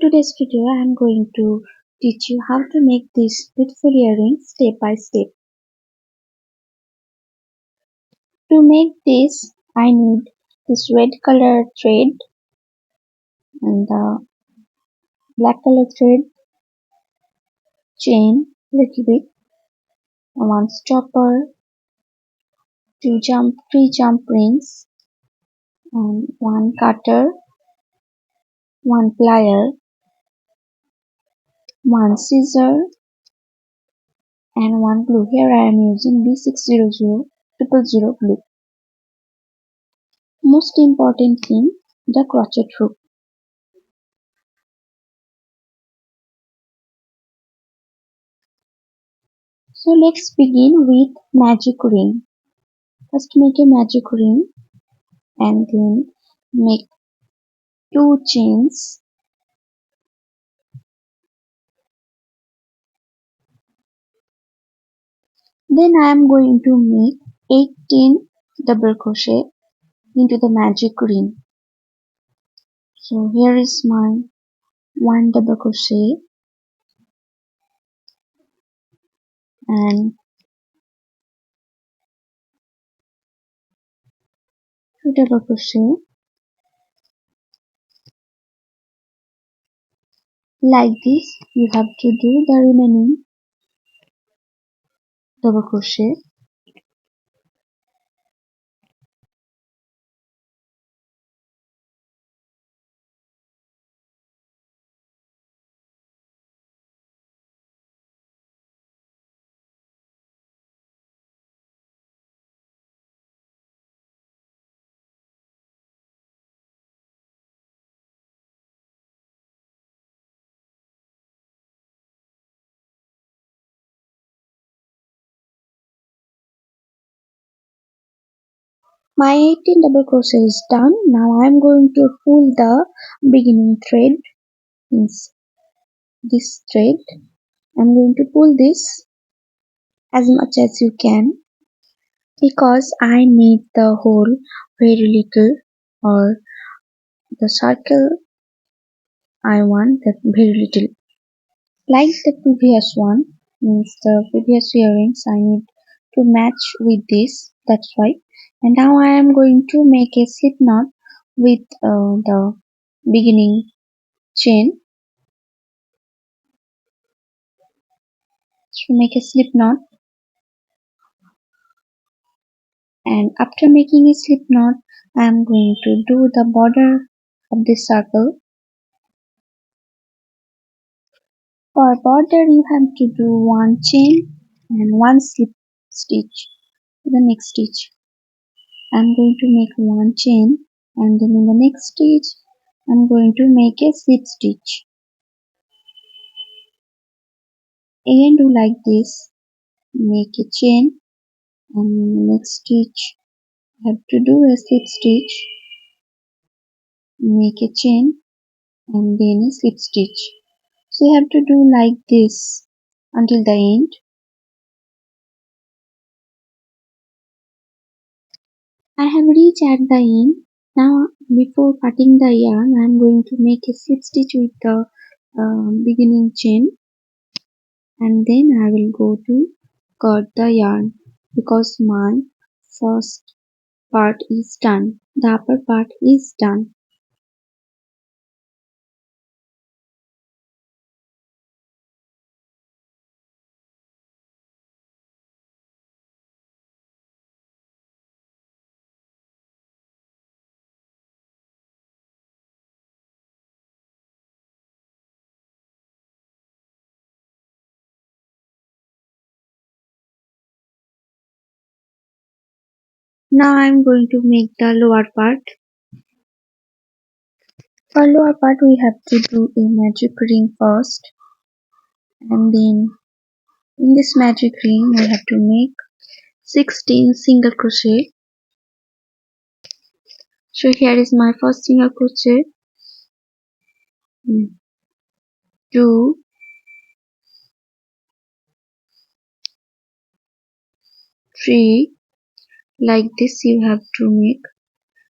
today's video, I am going to teach you how to make this beautiful earring step by step. To make this, I need this red color thread and the black color thread, chain, little bit, one stopper, three jump rings, and one cutter, one plier, one scissor, and one glue. Here I am using B600 glue. Most important thing, the crochet hook. So let's begin with magic ring. First make a magic ring and then make 2 chains. Then I am going to make 18 double crochet into the magic ring. So here is my 1 double crochet and 2 double crochet. Like this you have to do the remaining double crochet. My 18 double crochet is done. Now I am going to pull the beginning thread, means this thread. I'm going to pull this as much as you can because I need the hole very little, or the circle I want that very little. Like the previous one, means the previous earrings, I need to match with this, that's why. And now I am going to make a slip knot with the beginning chain. So make a slip knot, and after making a slip knot I am going to do the border of this circle. For border you have to do 1 chain and 1 slip stitch to the next stitch. I am going to make 1 chain and then in the next stitch I am going to make a slip stitch. Again do like this, make a chain and in the next stitch I have to do a slip stitch, make a chain and then a slip stitch. So you have to do like this until the end. I have reached at the end. Now before cutting the yarn I am going to make a slip stitch with the beginning chain, and then I will go to cut the yarn because my first part is done. The upper part is done. Now I am going to make the lower part. For lower part we have to do a magic ring first, and then in this magic ring we have to make 16 single crochet. So here is my first single crochet, 2, 3, like this you have to make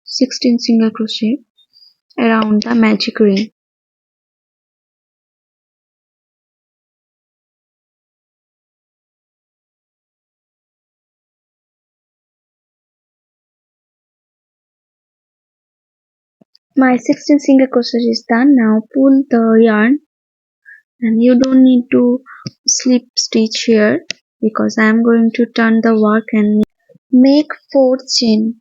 16 single crochet around the magic ring. My 16 single crochet is done. Now pull the yarn, and you don't need to slip stitch here because I am going to turn the work and make 4 chain.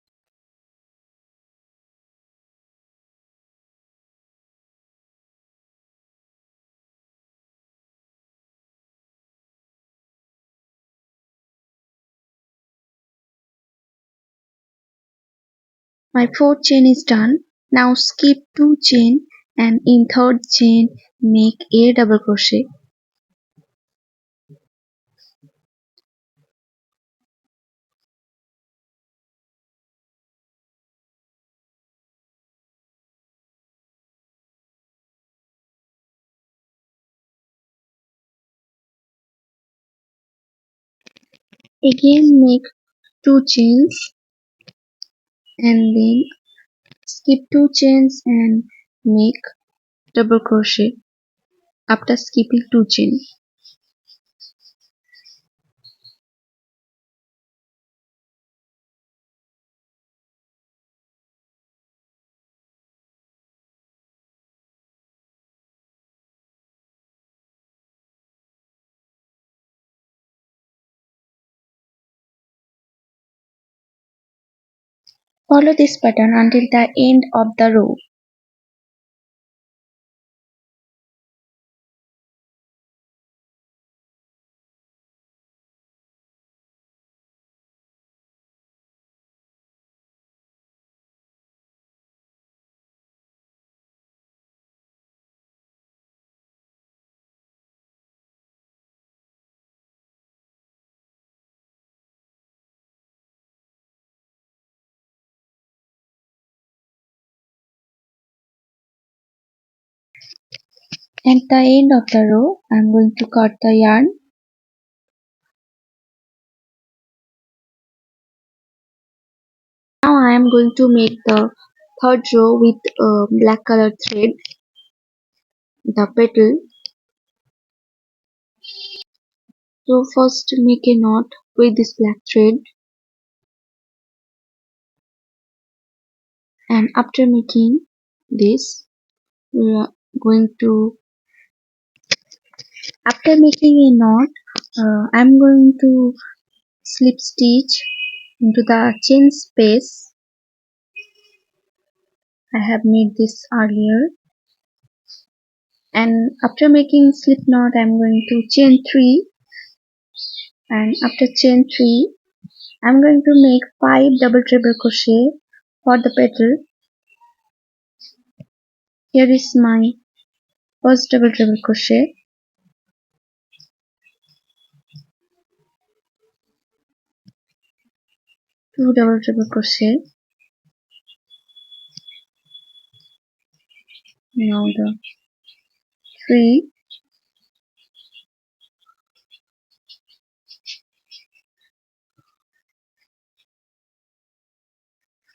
My 4th chain is done. Now skip 2 chain and in 3rd chain make a double crochet. Again make 2 chains and then skip 2 chains and make double crochet after skipping 2 chains. Follow this pattern until the end of the row. At the end of the row, I am going to cut the yarn. Now I am going to make the 3rd row with black color thread, the petal. So first make a knot with this black thread, and after making this, we are going to, after making a knot, I am going to slip stitch into the chain space. I have made this earlier, and after making slip knot I am going to chain 3, and after chain 3 I am going to make 5 double treble crochet for the petal. Here is my first double treble crochet, 2 double treble crochet, now the 3,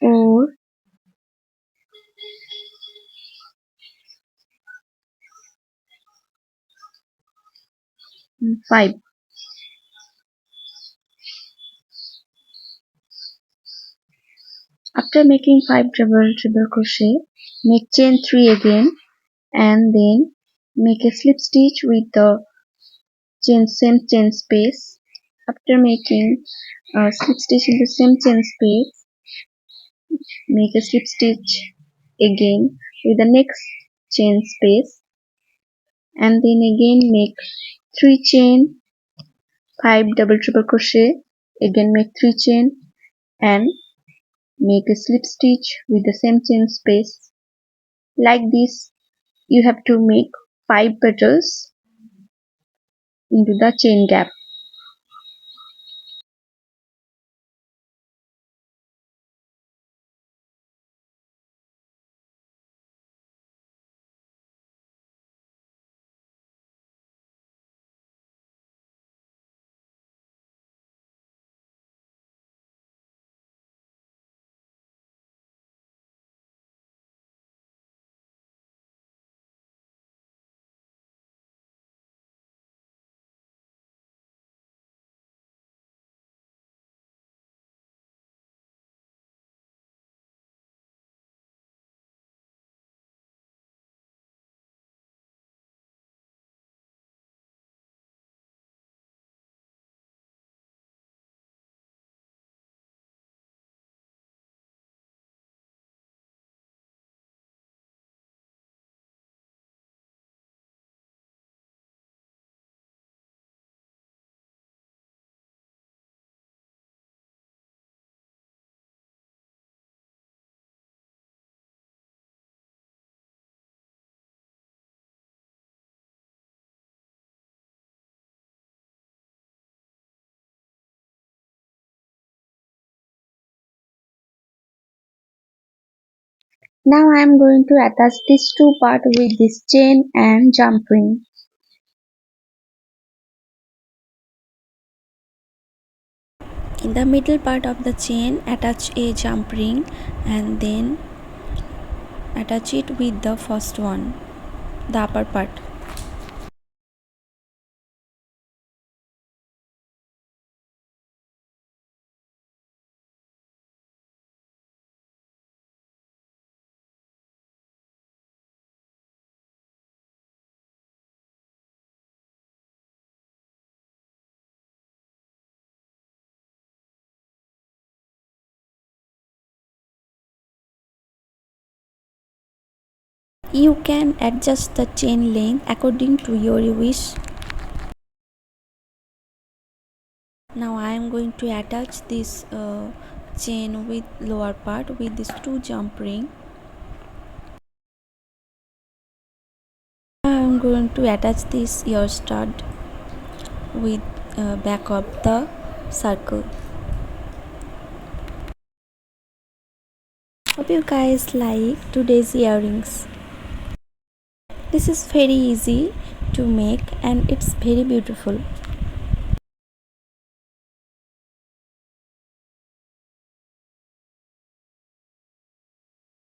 4, 5. After making 5 double treble crochet, make chain 3 again, and then make a slip stitch with the same chain space. After making a slip stitch in the same chain space, make a slip stitch again with the next chain space, and then again make 3 chain, 5 double triple crochet, again make 3 chain and make a slip stitch with the same chain space. Like this you have to make 5 petals into the chain gap. Now I am going to attach these two parts with this chain and jump ring. In the middle part of the chain, attach a jump ring and then attach it with the first one, the upper part. You can adjust the chain length according to your wish. Now I am going to attach this chain with lower part with these two jump ring. Now I am going to attach this ear stud with back of the circle. Hope you guys like today's earrings. This is very easy to make and it's very beautiful.